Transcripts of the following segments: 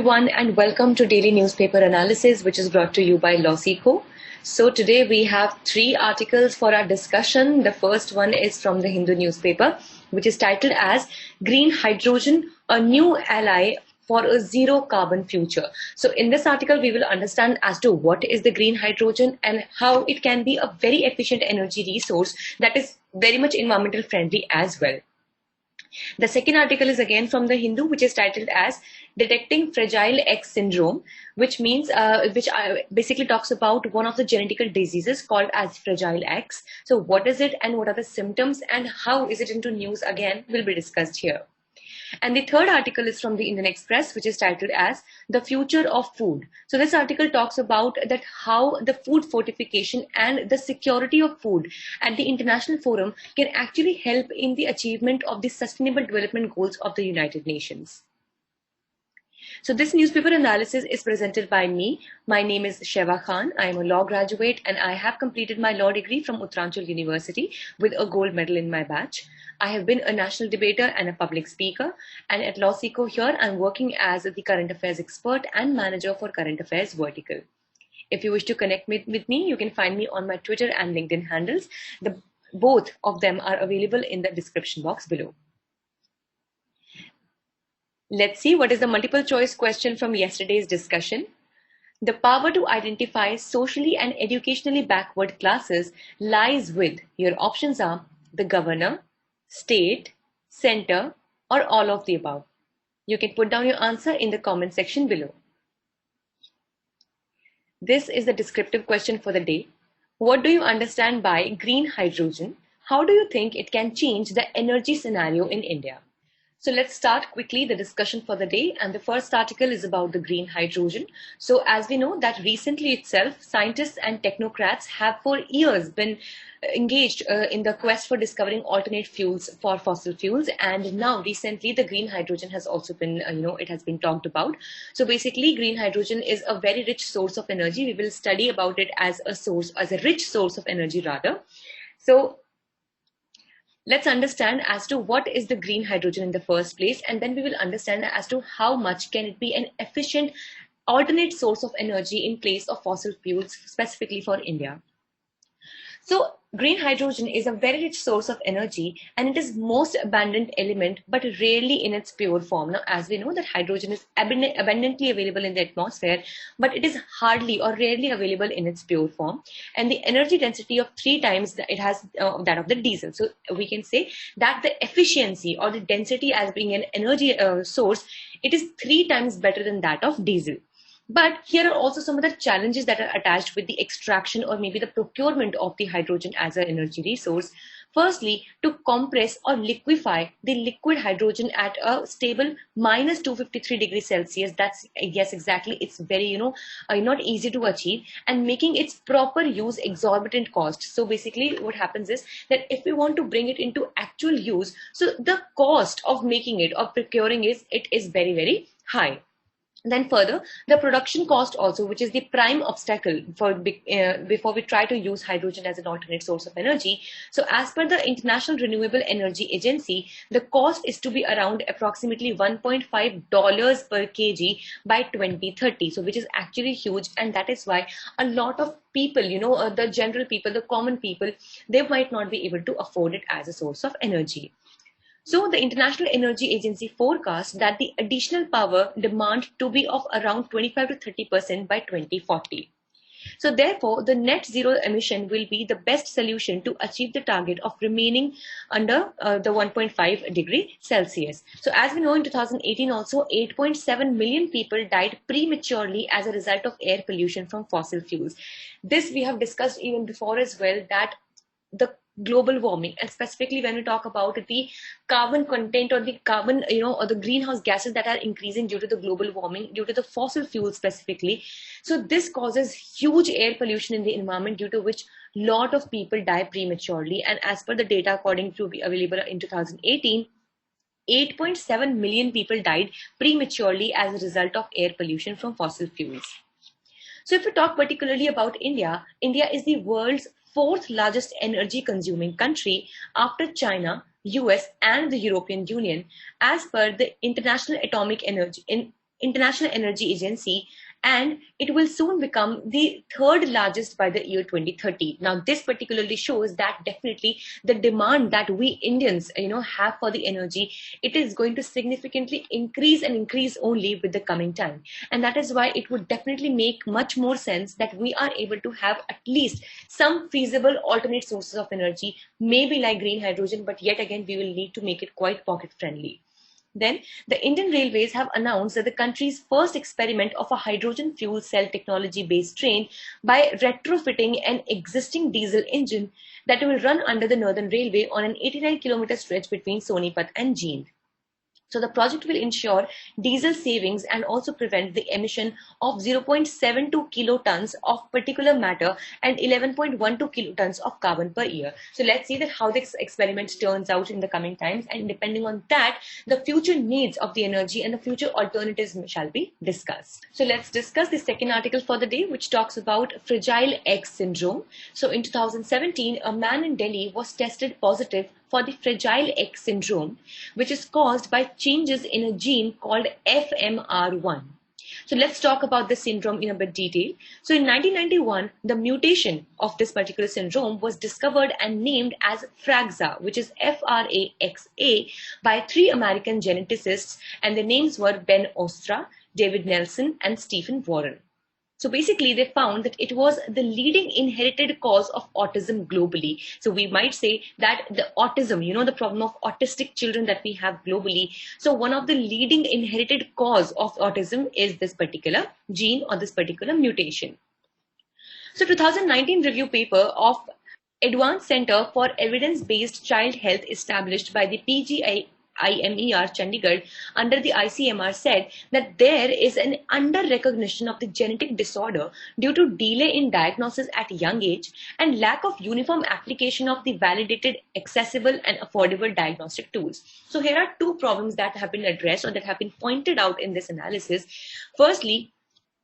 everyone, and welcome to Daily Newspaper Analysis, which is brought to you by LawSikho. So today we have three articles for our discussion. The first one is from the Hindu newspaper, which is titled as Green Hydrogen, a New Ally for a Zero Carbon Future. So in this article, we will understand as to what is the green hydrogen and how it can be a very efficient energy resource that is very much environmental friendly as well. The second article is again from the Hindu, which is titled as Detecting Fragile X Syndrome, which means basically talks about one of the genetical diseases called as Fragile X. So what is it and what are the symptoms and how is it into news again will be discussed here. And the third article is from the Indian Express, which is titled as The Future of Food. So this article talks about that how the food fortification and the security of food at the international forum can actually help in the achievement of the Sustainable Development Goals of the United Nations. So this newspaper analysis is presented by me. My name is Sheva Khan. I am a law graduate and I have completed my law degree from Uttaranchal University with a gold medal in my batch. I have been a national debater and a public speaker, and at LawSikho here I'm working as the current affairs expert and manager for current affairs vertical. If you wish to connect with me, you can find me on my Twitter and LinkedIn handles. Both of them are available in the description box below. Let's see what is the multiple choice question from yesterday's discussion. The power to identify socially and educationally backward classes lies with, your options are the governor, state, center, or all of the above. You can put down your answer in the comment section below. This is the descriptive question for the day. What do you understand by green hydrogen? How do you think it can change the energy scenario in India? So let's start quickly the discussion for the day, and the first article is about the green hydrogen. So as we know that recently itself, scientists and technocrats have for years been engaged in the quest for discovering alternate fuels for fossil fuels, and now recently the green hydrogen has also been, it has been talked about. So basically green hydrogen is a very rich source of energy. We will study about it as a rich source of energy rather. So let's understand as to what is the green hydrogen in the first place, and then we will understand as to how much can it be an efficient alternate source of energy in place of fossil fuels, specifically for India. So green hydrogen is a very rich source of energy and it is most abundant element but rarely in its pure form. Now as we know that hydrogen is abundantly available in the atmosphere, but it is hardly or rarely available in its pure form, and the energy density of 3 times that it has that of the diesel. So we can say that the efficiency or the density as being an energy source, it is 3 times better than that of diesel. But here are also some of the challenges that are attached with the extraction or maybe the procurement of the hydrogen as an energy resource. Firstly, to compress or liquefy the liquid hydrogen at a stable minus 253 degrees Celsius, that's, yes, exactly, it's very, not easy to achieve, and making its proper use exorbitant cost. So basically what happens is that if we want to bring it into actual use, so the cost of making it or procuring it is very, very high. Then further, the production cost also, which is the prime obstacle for before we try to use hydrogen as an alternate source of energy. So as per the International Renewable Energy Agency, the cost is to be around approximately $1.5 per kg by 2030. So which is actually huge, and that is why a lot of people, the general people, the common people, they might not be able to afford it as a source of energy. So the International Energy Agency forecasts that the additional power demand to be of around 25 to 30% by 2040. So therefore, the net zero emission will be the best solution to achieve the target of remaining under the 1.5 degree Celsius. So as we know, in 2018 also 8.7 million people died prematurely as a result of air pollution from fossil fuels. This we have discussed even before as well, that the global warming, and specifically when we talk about the carbon content or the carbon, or the greenhouse gases that are increasing due to the global warming, due to the fossil fuels specifically. So this causes huge air pollution in the environment, due to which lot of people die prematurely. And as per the data according to be available in 2018, 8.7 million people died prematurely as a result of air pollution from fossil fuels. So if we talk particularly about India, India is the world's 4th largest energy consuming country after China, US and the European Union, as per the International Atomic Energy International Energy Agency, and it will soon become the third largest by the year 2030. Now, this particularly shows that definitely the demand that we Indians, have for the energy, it is going to significantly increase and increase only with the coming time. And that is why it would definitely make much more sense that we are able to have at least some feasible alternate sources of energy, maybe like green hydrogen, but yet again, we will need to make it quite pocket friendly. Then, the Indian Railways have announced that the country's first experiment of a hydrogen fuel cell technology based train by retrofitting an existing diesel engine that will run under the Northern Railway on an 89-kilometer stretch between Sonipat and Jind. So the project will ensure diesel savings and also prevent the emission of 0.72 kilotons of particulate matter and 11.12 kilotons of carbon per year. So let's see that how this experiment turns out in the coming times, and depending on that, the future needs of the energy and the future alternatives shall be discussed. So let's discuss the second article for the day, which talks about fragile egg syndrome. So in 2017, a man in Delhi was tested positive for the fragile egg syndrome, which is caused by changes in a gene called FMR1. So let's talk about this syndrome in a bit detail. So in 1991, the mutation of this particular syndrome was discovered and named as FRAXA, which is FRAXA, by three American geneticists, and their names were Ben Ostra, David Nelson, and Stephen Warren. So basically, they found that it was the leading inherited cause of autism globally. So we might say that the autism, the problem of autistic children that we have globally. So one of the leading inherited cause of autism is this particular gene or this particular mutation. So 2019 review paper of Advanced Center for Evidence-Based Child Health established by the IMER Chandigarh under the ICMR said that there is an under-recognition of the genetic disorder due to delay in diagnosis at young age and lack of uniform application of the validated, accessible and affordable diagnostic tools. So here are two problems that have been addressed or that have been pointed out in this analysis. Firstly,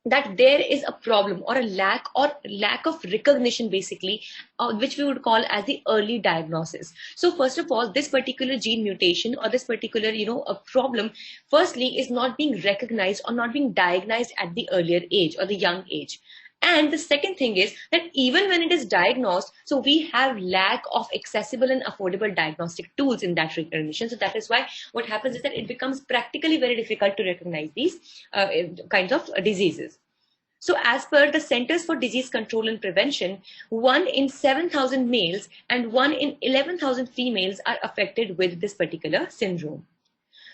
that there is a problem or a lack of recognition, basically, which we would call as the early diagnosis. So first of all, this particular gene mutation or this particular a problem firstly is not being recognized or not being diagnosed at the earlier age or the young age. And the second thing is that even when it is diagnosed, so we have lack of accessible and affordable diagnostic tools in that recognition. So that is why what happens is that it becomes practically very difficult to recognize these kinds of diseases. So as per the Centers for Disease Control and Prevention, 1 in 7,000 males and 1 in 11,000 females are affected with this particular syndrome.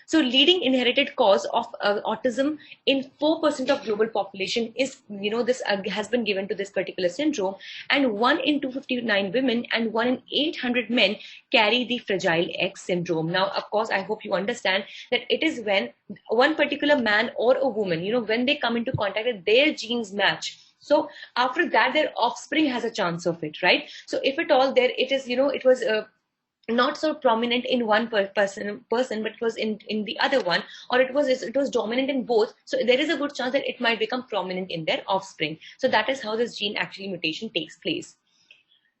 So leading inherited cause of autism in 4% of global population is, this has been given to this particular syndrome, and 1 in 259 women and 1 in 800 men carry the fragile X syndrome. Now, of course, I hope you understand that it is when one particular man or a woman, when they come into contact with their genes match. So after that, their offspring has a chance of it, right? So if at all there, it is, it was not so prominent in one person, but it was in the other one, or it was dominant in both. So there is a good chance that it might become prominent in their offspring. So that is how this gene actually mutation takes place.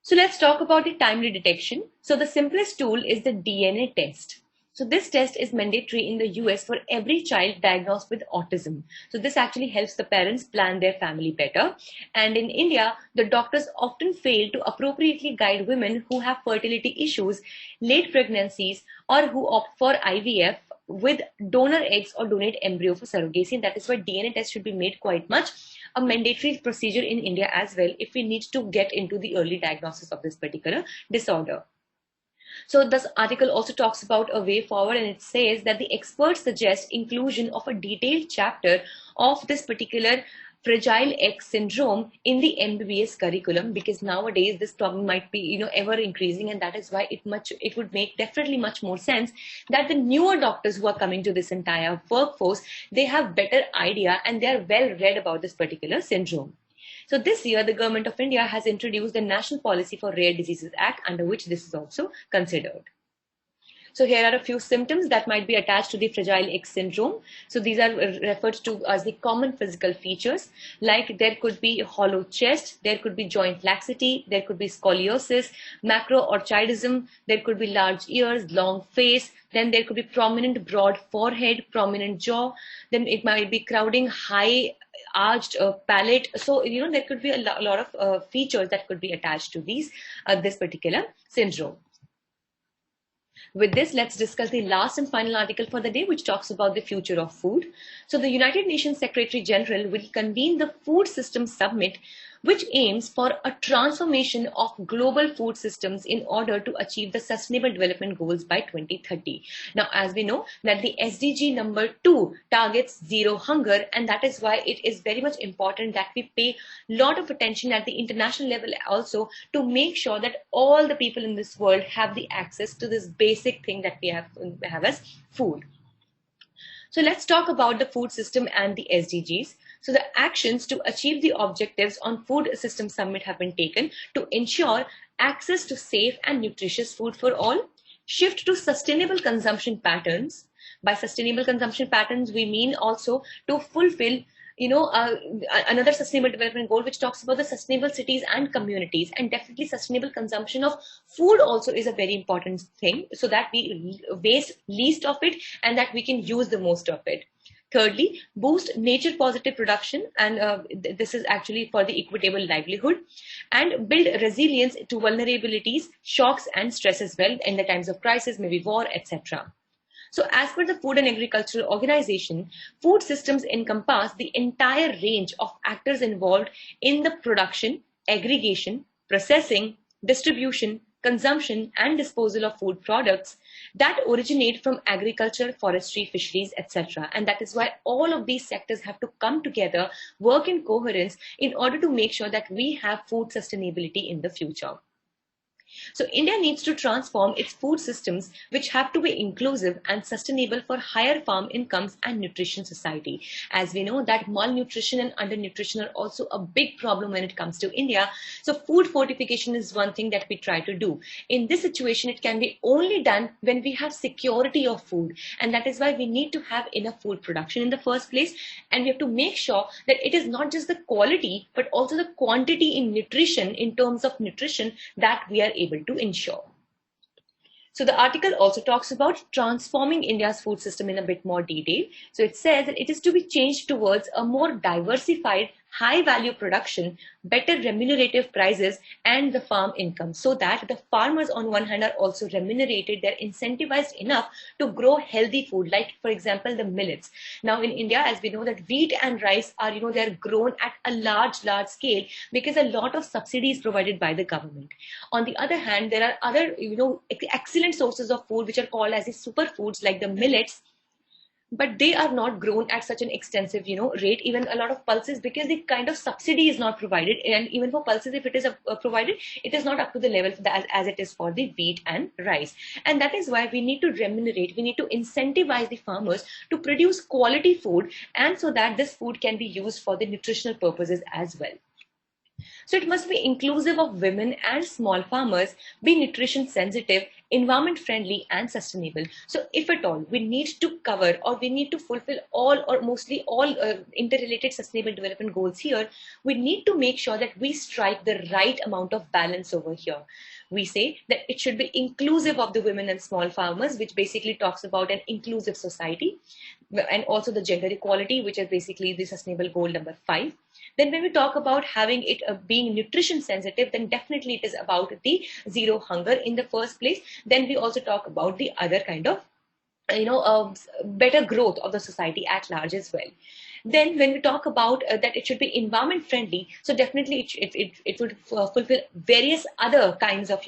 So let's talk about the timely detection. So the simplest tool is the DNA test. So this test is mandatory in the US for every child diagnosed with autism. So this actually helps the parents plan their family better. And in India, the doctors often fail to appropriately guide women who have fertility issues, late pregnancies, or who opt for IVF with donor eggs or donate embryo for surrogacy. And that is why DNA test should be made quite much a mandatory procedure in India as well if we need to get into the early diagnosis of this particular disorder. So this article also talks about a way forward, and it says that the experts suggest inclusion of a detailed chapter of this particular fragile X syndrome in the MBBS curriculum, because nowadays this problem might be ever increasing, and that is why it would make definitely much more sense that the newer doctors who are coming to this entire workforce, they have better idea and they are well read about this particular syndrome. So this year, the Government of India has introduced the National Policy for Rare Diseases Act, under which this is also considered. So here are a few symptoms that might be attached to the fragile X syndrome. So these are referred to as the common physical features, like there could be a hollow chest, there could be joint laxity, there could be scoliosis, macroorchidism, there could be large ears, long face, then there could be prominent broad forehead, prominent jaw, then it might be crowding, high arched palate. So there could be a lot of features that could be attached to these this particular syndrome. With this, let's discuss the last and final article for the day, which talks about the future of food. So the United Nations Secretary General will convene the Food System Summit, which aims for a transformation of global food systems in order to achieve the Sustainable Development Goals by 2030. Now, as we know that the SDG number 2 targets zero hunger, and that is why it is very much important that we pay a lot of attention at the international level also to make sure that all the people in this world have the access to this basic thing that we have as food. So let's talk about the food system and the SDGs. So the actions to achieve the objectives on Food System Summit have been taken to ensure access to safe and nutritious food for all, shift to sustainable consumption patterns. By sustainable consumption patterns, we mean also to fulfill another sustainable development goal, which talks about the sustainable cities and communities, and definitely sustainable consumption of food also is a very important thing, so that we waste least of it and that we can use the most of it. Thirdly, boost nature positive production, and this is actually for the equitable livelihood, and build resilience to vulnerabilities, shocks and stress as well in the times of crisis, maybe war, etc. So as per the Food and Agricultural Organization, food systems encompass the entire range of actors involved in the production, aggregation, processing, distribution, consumption and disposal of food products that originate from agriculture, forestry, fisheries, etc. And that is why all of these sectors have to come together, work in coherence in order to make sure that we have food sustainability in the future. So India needs to transform its food systems, which have to be inclusive and sustainable for higher farm incomes and nutrition society. As we know that malnutrition and undernutrition are also a big problem when it comes to India. So food fortification is one thing that we try to do. In this situation, it can be only done when we have security of food. And that is why we need to have enough food production in the first place. And we have to make sure that it is not just the quality, but also the quantity in nutrition, in terms of nutrition, that we are able to ensure. So the article also talks about transforming India's food system in a bit more detail. So it says that it is to be changed towards a more diversified, high value production, better remunerative prices and the farm income, so that the farmers on one hand are also remunerated, they're incentivized enough to grow healthy food, like for example the millets. Now in India, as we know that wheat and rice are, they're grown at a large scale because a lot of subsidies provided by the government. On the other hand, there are other excellent sources of food which are called as the superfoods, like the millets, but they are not grown at such an extensive rate. Even a lot of pulses, because the kind of subsidy is not provided, and even for pulses, if it is provided, it is not up to the level as it is for the wheat and rice. And that is why we need to remunerate, we need to incentivize the farmers to produce quality food, and so that this food can be used for the nutritional purposes as well. So it must be inclusive of women and small farmers, be nutrition sensitive, environment friendly and sustainable. So if at all we need to cover, or we need to fulfill all or mostly all interrelated sustainable development goals here, we need to make sure that we strike the right amount of balance over here. We say that it should be inclusive of the women and small farmers, which basically talks about an inclusive society, and also the gender equality, which is basically the sustainable goal number 5. Then when we talk about having it being nutrition sensitive, then definitely it is about the zero hunger in the first place. Then we also talk about the other kind of better growth of the society at large as well. Then when we talk about that it should be environment friendly, so definitely it would fulfill various other kinds of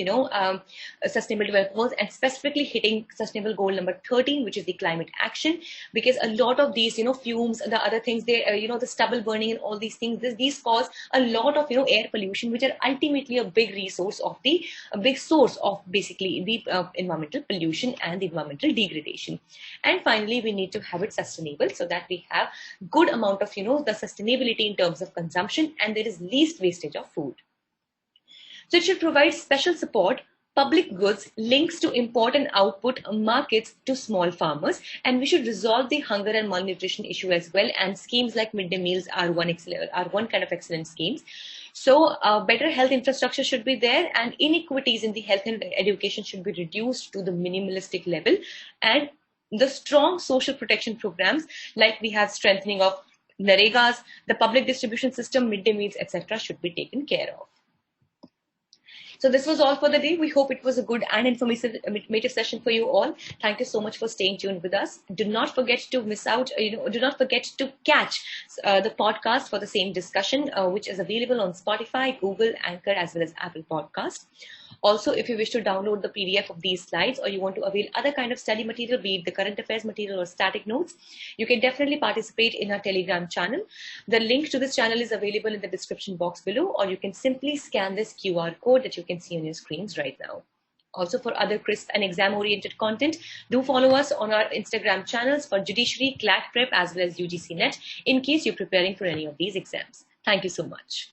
sustainable development goals, and specifically hitting sustainable goal number 13, which is the climate action, because a lot of these fumes and the other things, they the stubble burning and all these things, these cause a lot of air pollution, which are ultimately a big source of basically the environmental pollution and the environmental degradation. And finally, we need to have it sustainable, so that we have good amount of the sustainability in terms of consumption, and there is least wastage of food. So it should provide special support public goods links to import and output markets to small farmers, and we should resolve the hunger and malnutrition issue as well. And schemes like midday meals are one kind of excellent schemes. So better health infrastructure should be there, and inequities in the health and education should be reduced to the minimalistic level, and the strong social protection programs like we have strengthening of Naregas, the public distribution system, midday meals, etc. should be taken care of. So this was all for the day. We hope it was a good and informative session for you all. Thank you so much for staying tuned with us. Do not forget to miss out, do not forget to catch the podcast for the same discussion, which is available on Spotify, Google, Anchor, as well as Apple Podcast. Also, if you wish to download the PDF of these slides, or you want to avail other kind of study material, be it the current affairs material or static notes, you can definitely participate in our Telegram channel. The link to this channel is available in the description box below, or you can simply scan this QR code that you can see on your screens right now. Also, for other crisp and exam-oriented content, do follow us on our Instagram channels for Judiciary, CLAT Prep, as well as UGC Net, in case you're preparing for any of these exams. Thank you so much.